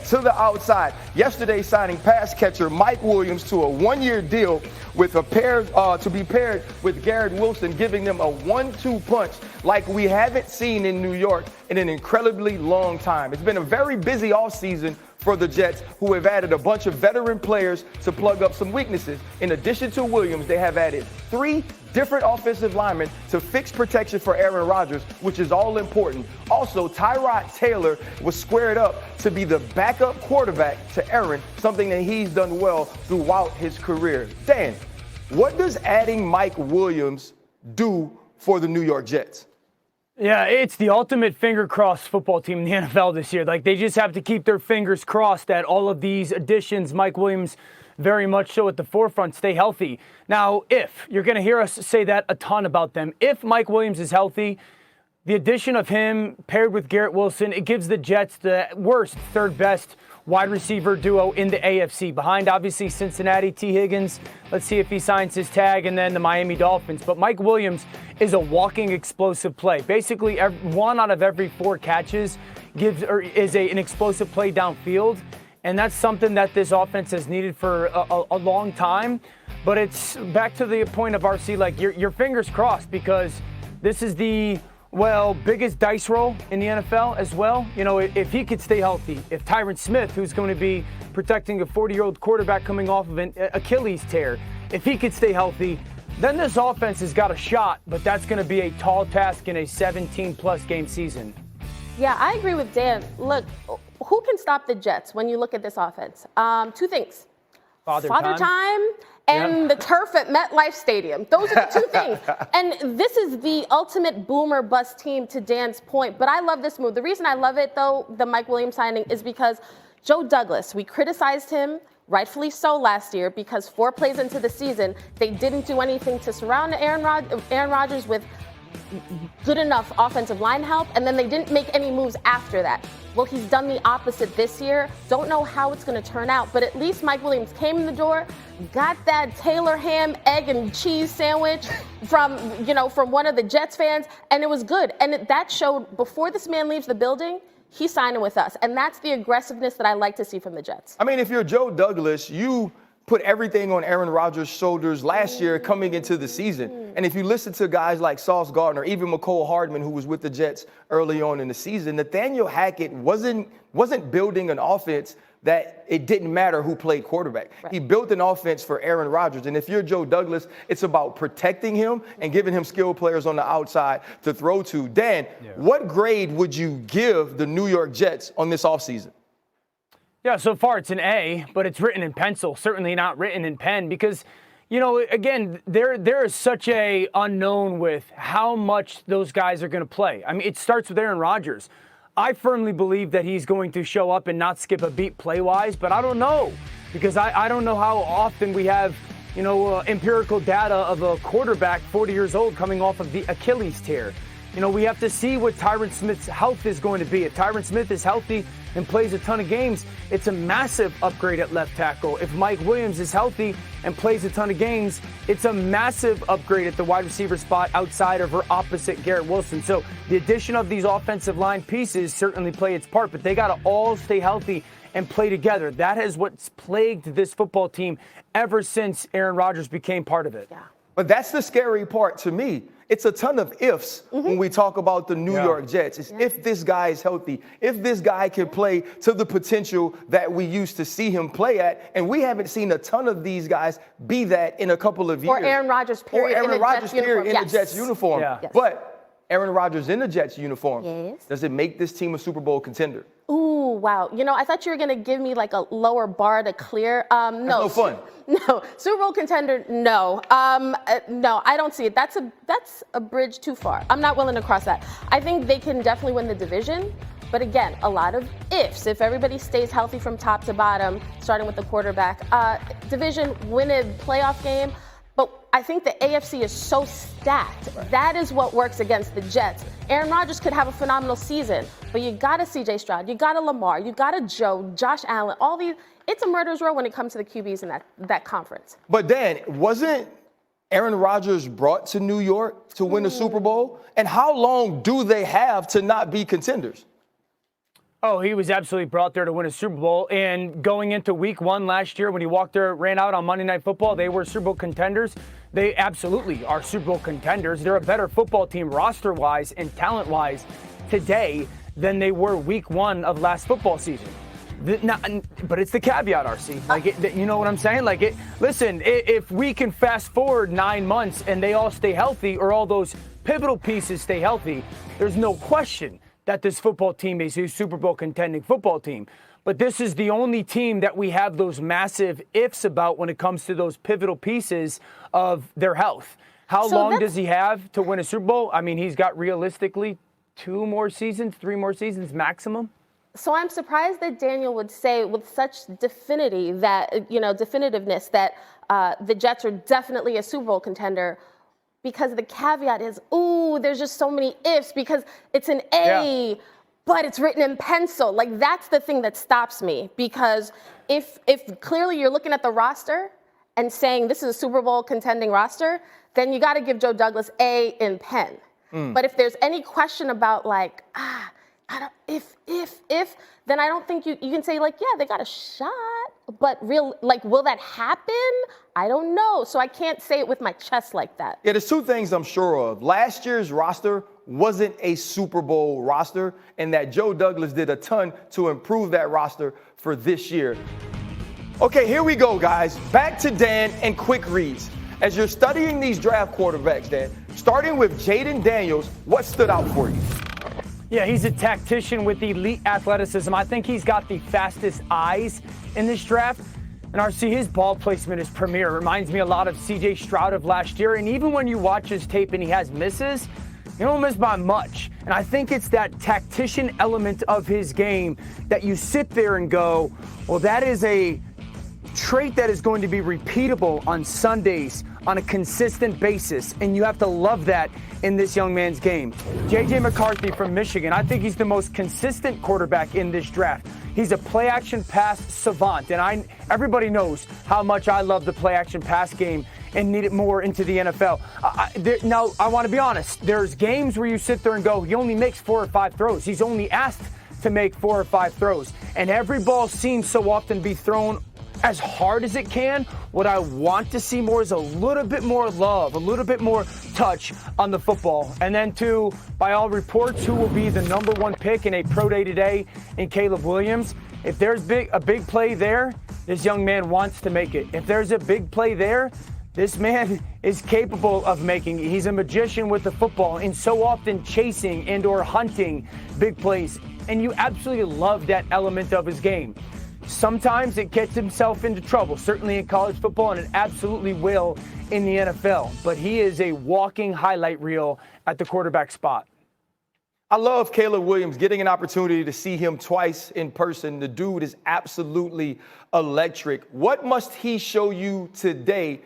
to the outside. Yesterday, signing pass catcher Mike Williams to a one-year deal with to be paired with Garrett Wilson, giving them a 1-2 punch like we haven't seen in New York in an incredibly long time. It's been a very busy offseason for the Jets, who have added a bunch of veteran players to plug up some weaknesses. In addition to Williams, they have added 3 different offensive linemen to fix protection for Aaron Rodgers, which is all important. Also, Tyrod Taylor was squared up to be the backup quarterback to Aaron, something that he's done well throughout his career. Dan, what does adding Mike Williams do for the New York Jets? Yeah, it's the ultimate finger-crossed football team in the NFL this year. Like, they just have to keep their fingers crossed that all of these additions, Mike Williams very much so at the forefront, stay healthy. Now, if you're going to hear us say that a ton about them, if Mike Williams is healthy, the addition of him paired with Garrett Wilson, it gives the Jets the worst, third best wide receiver duo in the AFC, behind obviously Cincinnati, T. Higgins. Let's see if he signs his tag, and then the Miami Dolphins. But Mike Williams is a walking explosive play. Basically, 1 out of every 4 catches is an explosive play downfield, and that's something that this offense has needed for a long time. But it's back to the point of RC, like your fingers crossed, because this is the biggest dice roll in the NFL as well. You know, if he could stay healthy, if Tyron Smith, who's going to be protecting a 40-year-old quarterback coming off of an Achilles tear, if he could stay healthy, then this offense has got a shot, but that's going to be a tall task in a 17-plus game season. Yeah, I agree with Dan. Look, who can stop the Jets when you look at this offense? 2 things. Father time and the turf at MetLife Stadium. Those are the 2 things. And this is the ultimate boomer bust team, to Dan's point. But I love this move. The reason I love it, though, the Mike Williams signing, is because Joe Douglas, we criticized him, rightfully so, last year, because 4 plays into the season, they didn't do anything to surround Aaron Rodgers with good enough offensive line help, and then they didn't make any moves after that. Well, he's done the opposite this year. Don't know how it's going to turn out, but at least Mike Williams came in the door, got that Taylor ham, egg, and cheese sandwich from one of the Jets fans, and it was good. And that showed before this man leaves the building, he's signing with us. And that's the aggressiveness that I like to see from the Jets. I mean, if you're Joe Douglas, you put everything on Aaron Rodgers' shoulders last year coming into the season. And if you listen to guys like Sauce Gardner, even McCole Hardman, who was with the Jets early on in the season, Nathaniel Hackett wasn't building an offense that it didn't matter who played quarterback. Right. He built an offense for Aaron Rodgers. And if you're Joe Douglas, it's about protecting him and giving him skilled players on the outside to throw to. Dan, what grade would you give the New York Jets on this offseason? Yeah, so far it's an A, but it's written in pencil, certainly not written in pen, because, again, there is such a unknown with how much those guys are going to play. I mean, it starts with Aaron Rodgers. I firmly believe that he's going to show up and not skip a beat play-wise, but I don't know, because I don't know how often we have, empirical data of a quarterback 40 years old coming off of the Achilles tear. We have to see what Tyron Smith's health is going to be. If Tyron Smith is healthy and plays a ton of games, it's a massive upgrade at left tackle. If Mike Williams is healthy and plays a ton of games, it's a massive upgrade at the wide receiver spot outside of or opposite Garrett Wilson. So the addition of these offensive line pieces certainly play its part, but they got to all stay healthy and play together. That is what's plagued this football team ever since Aaron Rodgers became part of it. Yeah. But that's the scary part to me. It's a ton of ifs when we talk about the New York Jets. It's if this guy is healthy, if this guy can play to the potential that we used to see him play at. And we haven't seen a ton of these guys be that in a couple of years. Or Aaron Rodgers, period. Or Aaron Rodgers, period, in the Jets uniform. Yeah. Yes. But Aaron Rodgers in the Jets uniform, does it make this team a Super Bowl contender? Ooh, wow. I thought you were going to give me like a lower bar to clear. No. That's no fun. No. Super Bowl contender, no. No, I don't see it. That's a bridge too far. I'm not willing to cross that. I think they can definitely win the division. But again, a lot of ifs. If everybody stays healthy from top to bottom, starting with the quarterback, division, win a playoff game. But I think the AFC is so stacked. Right. That is what works against the Jets. Aaron Rodgers could have a phenomenal season, but you got a C.J. Stroud, you got a Lamar, you got a Joe, Josh Allen, all these. It's a murderer's row when it comes to the QBs in that conference. But Dan, wasn't Aaron Rodgers brought to New York to win a Super Bowl? And how long do they have to not be contenders? Oh, he was absolutely brought there to win a Super Bowl. And going into week 1 last year when he ran out on Monday Night Football, they were Super Bowl contenders. They absolutely are Super Bowl contenders. They're a better football team roster-wise and talent-wise today than they were week 1 of last football season. But it's the caveat, RC. You know what I'm saying? Listen, if we can fast forward 9 months and they all stay healthy, or all those pivotal pieces stay healthy, there's no question that this football team is a Super Bowl contending football team. But this is the only team that we have those massive ifs about when it comes to those pivotal pieces of their health. How long does he have to win a Super Bowl? I mean, he's got realistically 2 more seasons, 3 more seasons maximum. So I'm surprised that Daniel would say with such definitiveness that the Jets are definitely a Super Bowl contender, because the caveat is, there's just so many ifs because it's an A, but it's written in pencil. That's the thing that stops me, because if clearly you're looking at the roster and saying this is a Super Bowl contending roster, then you got to give Joe Douglas A in pen. But if there's any question about then I don't think you can say they got a shot, but will that happen? I don't know. So I can't say it with my chest like that. Yeah, there's 2 things I'm sure of. Last year's roster wasn't a Super Bowl roster, and that Joe Douglas did a ton to improve that roster for this year. Okay, here we go, guys. Back to Dan and quick reads. As you're studying these draft quarterbacks, Dan, starting with Jayden Daniels, what stood out for you? Yeah, he's a tactician with elite athleticism. I think he's got the fastest eyes in this draft. And RC, his ball placement is premier. It reminds me a lot of C.J. Stroud of last year. And even when you watch his tape and he has misses, he don't miss by much. And I think it's that tactician element of his game that you sit there and go, well, that is a trait that is going to be repeatable on Sundays on a consistent basis, and you have to love that in this young man's game. J.J. McCarthy from Michigan, I think he's the most consistent quarterback in this draft. He's a play-action pass savant, and everybody knows how much I love the play-action pass game and need it more into the NFL. Now, I want to be honest. There's games where you sit there and go, he only makes 4 or 5 throws. He's only asked to make 4 or 5 throws, and every ball seen so often be thrown as hard as it can. What I want to see more is a little bit more love, a little bit more touch on the football. And then by all reports, who will be the number 1 pick in a pro day today in Caleb Williams. If there's a big play there, this young man wants to make it. If there's a big play there, this man is capable of making it. He's a magician with the football and so often chasing and or hunting big plays. And you absolutely love that element of his game. Sometimes it gets himself into trouble, certainly in college football, and it absolutely will in the NFL. But he is a walking highlight reel at the quarterback spot. I love Caleb Williams, getting an opportunity to see him twice in person. The dude is absolutely electric. What must he show you today